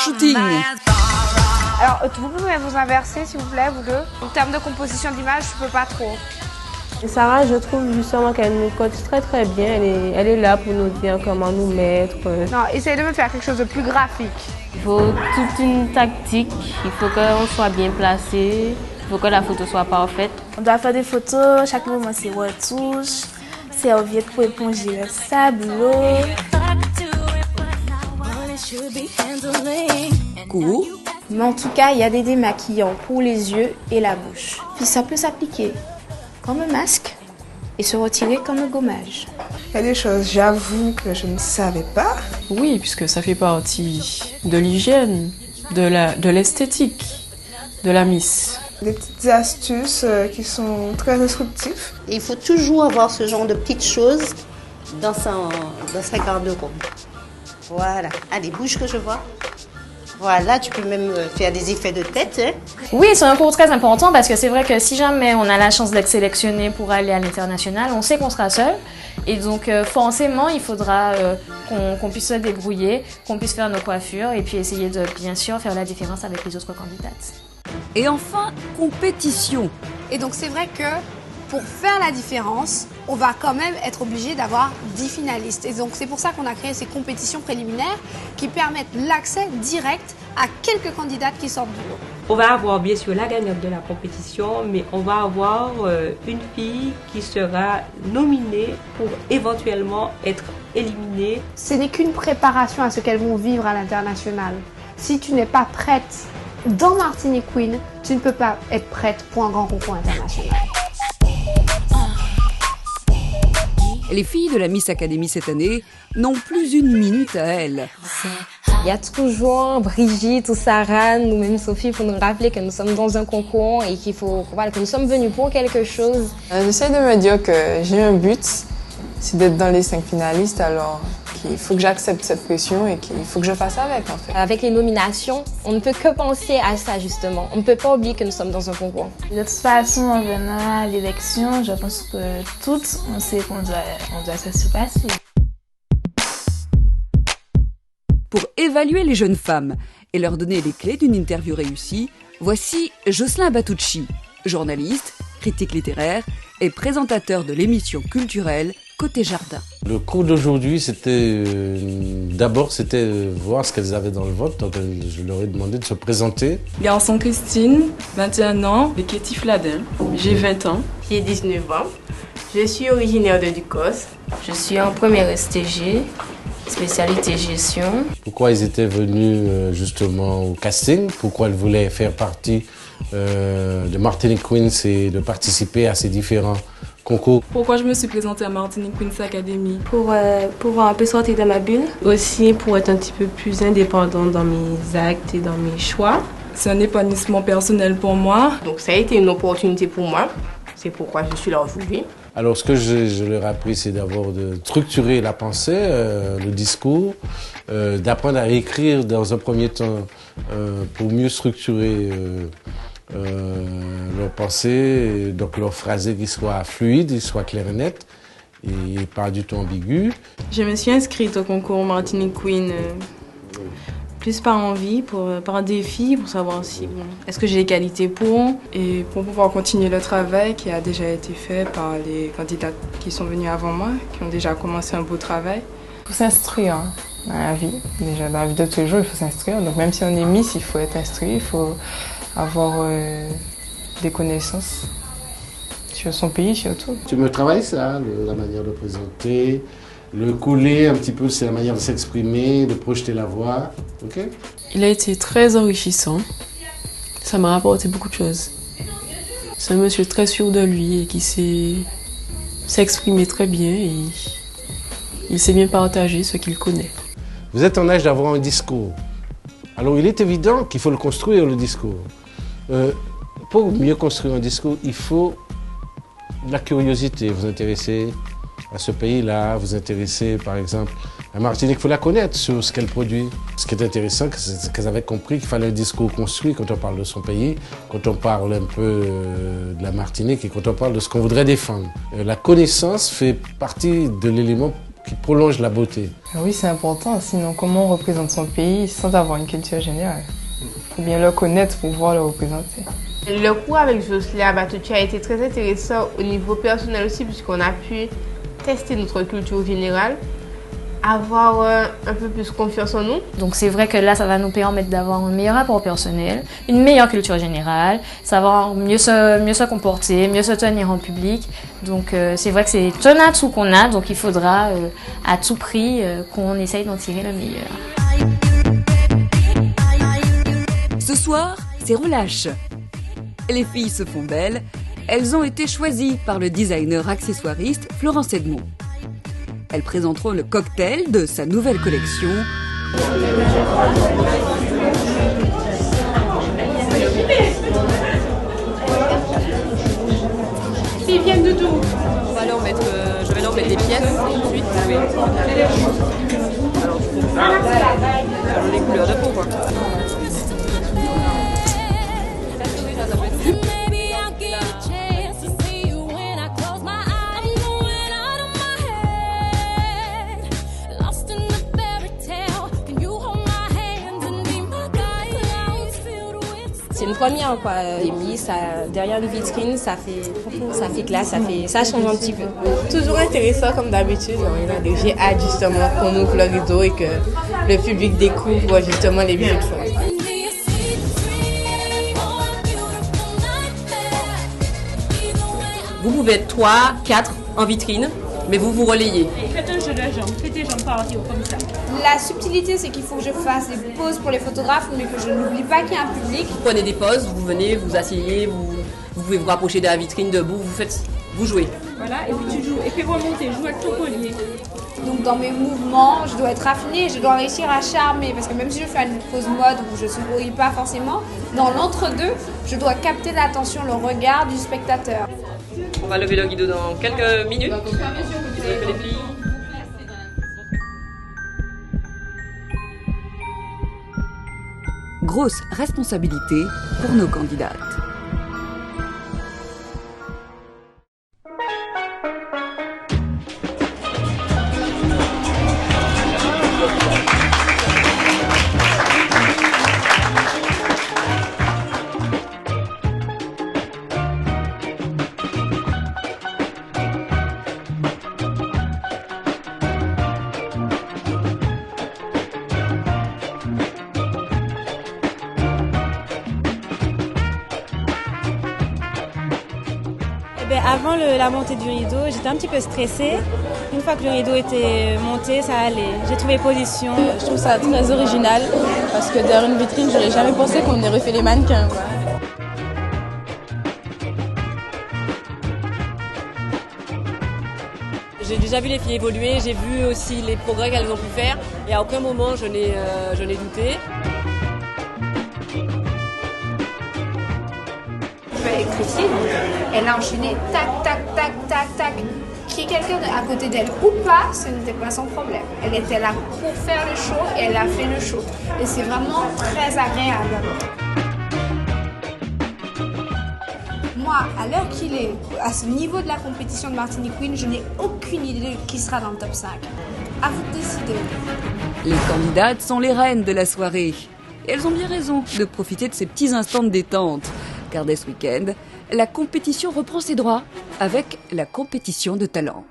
Shooting. Alors, vous pouvez vous inverser, s'il vous plaît, vous deux. En termes de composition d'image, je peux pas trop. Et Sarah, je trouve justement qu'elle nous coach très très bien. Elle est là pour nous dire comment nous mettre. Non, essayez de me faire quelque chose de plus graphique. Il faut toute une tactique. Il faut qu'on soit bien placé. Il faut que la photo soit parfaite. On doit faire des photos, chaque moment c'est retouche, serviette pour éponger le sable, l'eau. Court. Mais en tout cas, il y a des démaquillants pour les yeux et la bouche. Puis ça peut s'appliquer comme un masque et se retirer comme un gommage. Il y a des choses, j'avoue, que je ne savais pas. Oui, puisque ça fait partie de l'hygiène, de l'esthétique, de la miss. Des petites astuces qui sont très instructives. Et il faut toujours avoir ce genre de petites choses dans sa garde-robe. Voilà. Allez, bouge que je vois. Voilà, tu peux même faire des effets de tête. Hein. Oui, c'est un cours très important parce que c'est vrai que si jamais on a la chance d'être sélectionné pour aller à l'international, on sait qu'on sera seul. Et donc forcément, il faudra qu'on puisse se débrouiller, qu'on puisse faire nos coiffures et puis essayer de bien sûr faire la différence avec les autres candidates. Et enfin, compétition. Et donc, c'est vrai que pour faire la différence, on va quand même être obligé d'avoir 10 finalistes. Et donc, c'est pour ça qu'on a créé ces compétitions préliminaires qui permettent l'accès direct à quelques candidates qui sortent du lot. On va avoir bien sûr la gagnante de la compétition, mais on va avoir une fille qui sera nominée pour éventuellement être éliminée. Ce n'est qu'une préparation à ce qu'elles vont vivre à l'international. Si tu n'es pas prête dans Martinique Queen, tu ne peux pas être prête pour un grand concours international. Les filles de la Miss Academy cette année n'ont plus une minute à elles. Il y a toujours Brigitte ou Sarah, ou même Sophie, pour nous rappeler que nous sommes dans un concours et que nous sommes venus pour quelque chose. J'essaie de me dire que j'ai un but, c'est d'être dans les 5 finalistes, alors il faut que j'accepte cette pression et qu'il faut que je fasse avec en fait. Avec les nominations, on ne peut que penser à ça justement. On ne peut pas oublier que nous sommes dans un concours. De toute façon, en venant à l'élection, je pense que toutes, on sait qu'on doit se surpasser. Pour évaluer les jeunes femmes et leur donner les clés d'une interview réussie, voici Jocelyn Batucci, journaliste, critique littéraire et présentateur de l'émission culturelle Côté Jardin. Le cours d'aujourd'hui, c'était voir ce qu'elles avaient dans le ventre. Donc je leur ai demandé de se présenter. Garçon Christine, 21 ans, de Katy Fladel. J'ai 20 ans. J'ai 19 ans. Je suis originaire de Ducos. Je suis en première STG, spécialité gestion. Pourquoi ils étaient venus justement au casting? Pourquoi ils voulaient faire partie de Martinique Queens et de participer à ces différents concours? Pourquoi je me suis présentée à Martinique Queens Academy? Pour pouvoir un peu sortir de ma bulle. Aussi pour être un petit peu plus indépendante dans mes actes et dans mes choix. C'est un épanouissement personnel pour moi. Donc ça a été une opportunité pour moi. C'est pourquoi je suis là aujourd'hui. Alors ce que je leur ai appris, c'est d'abord de structurer la pensée, le discours, d'apprendre à écrire dans un premier temps pour mieux structurer leur pensée, donc leur phrasé qui soit fluide, qui soit clair et net et pas du tout ambigu. Je me suis inscrite au concours Martinique Queen plus par envie, par défi, pour savoir si est-ce que j'ai les qualités pour, et pour pouvoir continuer le travail qui a déjà été fait par les candidats qui sont venus avant moi, qui ont déjà commencé un beau travail. Il faut s'instruire dans la vie. Déjà, dans la vie de tous les jours, il faut s'instruire. Donc même si on est Miss, il faut être instruit, il faut avoir des connaissances sur son pays surtout. Tu me travailles ça, la manière de présenter, le coller un petit peu, c'est la manière de s'exprimer, de projeter la voix, ok? Il a été très enrichissant, ça m'a apporté beaucoup de choses. C'est un monsieur très sûr de lui et qui sait s'exprimer très bien et il sait bien partager ce qu'il connaît. Vous êtes en âge d'avoir un discours. Alors il est évident qu'il faut le construire, le discours. Pour mieux construire un discours, il faut de la curiosité, vous intéresser à ce pays-là, vous intéresser par exemple à Martinique, il faut la connaître sur ce qu'elle produit. Ce qui est intéressant, c'est qu'elles avaient compris qu'il fallait un discours construit quand on parle de son pays, quand on parle un peu de la Martinique et quand on parle de ce qu'on voudrait défendre. La connaissance fait partie de l'élément qui prolonge la beauté. Oui, c'est important, sinon comment on représente son pays sans avoir une culture générale? Il faut bien le connaître pour pouvoir le représenter. Le cours avec Joslia Batucci a été très intéressant au niveau personnel aussi, puisqu'on a pu tester notre culture générale, avoir un peu plus confiance en nous. Donc c'est vrai que là, ça va nous permettre d'avoir un meilleur rapport personnel, une meilleure culture générale, savoir mieux se comporter, mieux se tenir en public. Donc c'est vrai que c'est un atout qu'on a, donc il faudra à tout prix qu'on essaye d'en tirer le meilleur. Ce soir, c'est relâche. Les filles se font belles. Elles ont été choisies par le designer accessoiriste Florence Edmond. Elles présenteront le cocktail de sa nouvelle collection. Ils viennent de tout. On va leur mettre, je vais leur mettre des pièces tout de suite. Oui. Alors, les couleurs de peau, quoi. C'est une première quoi. J'ai mis ça derrière une vitrine, ça fait classe, ça change un petit peu. Toujours intéressant comme d'habitude. J'ai hâte justement qu'on ouvre le rideau et que le public découvre justement les bijoux de fond. Vous pouvez être 3, 4 en vitrine, mais vous vous relayez. Faites un jeu de jambes, faites tes jambes par comme ça. La subtilité, c'est qu'il faut que je fasse des pauses pour les photographes, mais que je n'oublie pas qu'il y a un public. Vous prenez des pauses, vous venez, vous asseyez, vous pouvez vous rapprocher de la vitrine debout, vous jouez. Voilà, et puis tu joues, et puis remonter, joue avec ton collier. Donc dans mes mouvements, je dois être raffinée, je dois réussir à charmer, parce que même si je fais une pause mode où je ne souris pas forcément, dans l'entre-deux, je dois capter l'attention, le regard du spectateur. On va lever le rideau dans quelques minutes. Les filles. Grosse responsabilité pour nos candidates. Avant la montée du rideau, j'étais un petit peu stressée. Une fois que le rideau était monté, ça allait. J'ai trouvé position. Je trouve ça très original parce que derrière une vitrine, j'aurais jamais pensé qu'on ait refait les mannequins, quoi. J'ai déjà vu les filles évoluer, j'ai vu aussi les progrès qu'elles ont pu faire et à aucun moment je n'ai douté. Avec Christine, elle a enchaîné tac, tac, tac, tac, tac. Qu'il y ait quelqu'un à côté d'elle ou pas, ce n'était pas son problème. Elle était là pour faire le show et elle a fait le show. Et c'est vraiment très agréable. Moi, à l'heure qu'il est, à ce niveau de la compétition de Martinique Queen, je n'ai aucune idée de qui sera dans le top 5. À vous de décider. Les candidates sont les reines de la soirée. Et elles ont bien raison de profiter de ces petits instants de détente. Car dès ce week-end, la compétition reprend ses droits avec la compétition de talent.